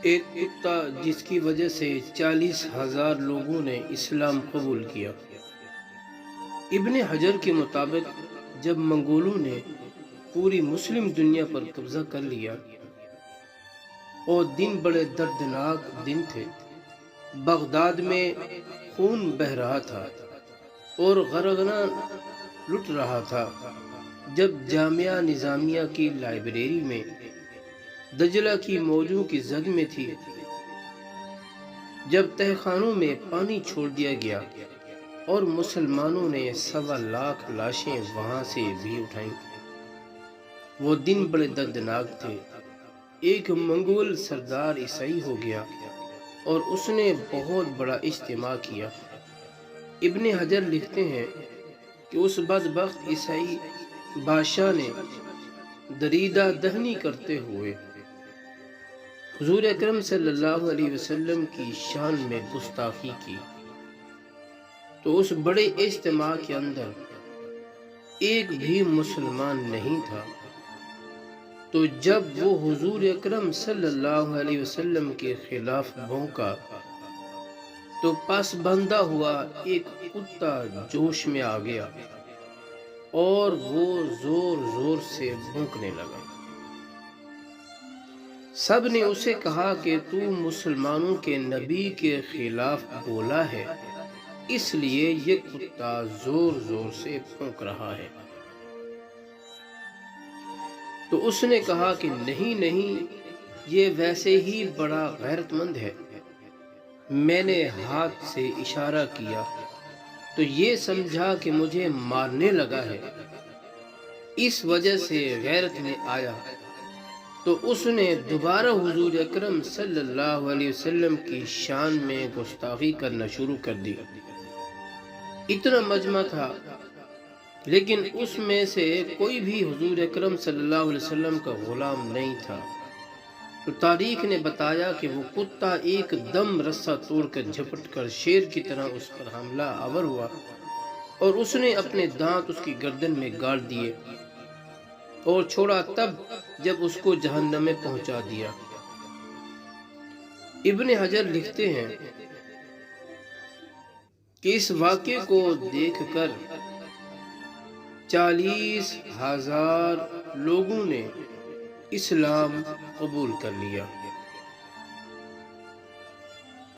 ایک کتا جس کی وجہ سے 40,000 لوگوں نے اسلام قبول کیا۔ ابن حجر کے مطابق جب منگولوں نے پوری مسلم دنیا پر قبضہ کر لیا اور دن بڑے دردناک دن تھے، بغداد میں خون بہہ رہا تھا اور غرغنہ لٹ رہا تھا، جب جامعہ نظامیہ کی لائبریری میں دجلہ کی موجوں کی زد میں تھی، جب تہخانوں میں پانی چھوڑ دیا گیا اور مسلمانوں نے 1.25 لاکھ لاشیں وہاں سے بھی اٹھائیں، وہ دن بڑے دردناک تھے۔ ایک منگول سردار عیسائی ہو گیا اور اس نے بہت بڑا اجتماع کیا۔ ابن حجر لکھتے ہیں کہ اس بدبخت عیسائی بادشاہ نے دریدہ دہنی کرتے ہوئے حضور اکرم صلی اللہ علیہ وسلم کی شان میں گستاخی کی، تو اس بڑے اجتماع کے اندر ایک بھی مسلمان نہیں تھا۔ تو جب وہ حضور اکرم صلی اللہ علیہ وسلم کے خلاف بھونکا تو پسبندہ ہوا ایک کتا جوش میں آ گیا اور وہ زور زور سے بھونکنے لگا۔ سب نے اسے کہا کہ تو مسلمانوں کے نبی کے خلاف بولا ہے، اس لیے یہ کتا زور زور سے بھونک رہا ہے۔ تو اس نے کہا کہ نہیں، یہ ویسے ہی بڑا غیرت مند ہے۔ میں نے ہاتھ سے اشارہ کیا تو یہ سمجھا کہ مجھے مارنے لگا ہے، اس وجہ سے غیرت میں آیا، تو اس نے دوبارہ حضور اکرم صلی اللہ علیہ وسلم کی شان میں گستاخی کرنا شروع کر دی۔ اتنا مجمع تھا لیکن اس میں سے کوئی بھی حضور اکرم صلی اللہ علیہ وسلم کا غلام نہیں تھا۔ تو تاریخ نے بتایا کہ وہ کتا ایک دم رسہ توڑ کر جھپٹ کر شیر کی طرح اس پر حملہ آور ہوا اور اس نے اپنے دانت اس کی گردن میں گاڑ دیے اور چھوڑا تب جب اس کو جہنم میں پہنچا دیا۔ ابن حجر لکھتے ہیں کہ اس واقعے کو دیکھ کر 40,000 لوگوں نے اسلام قبول کر لیا۔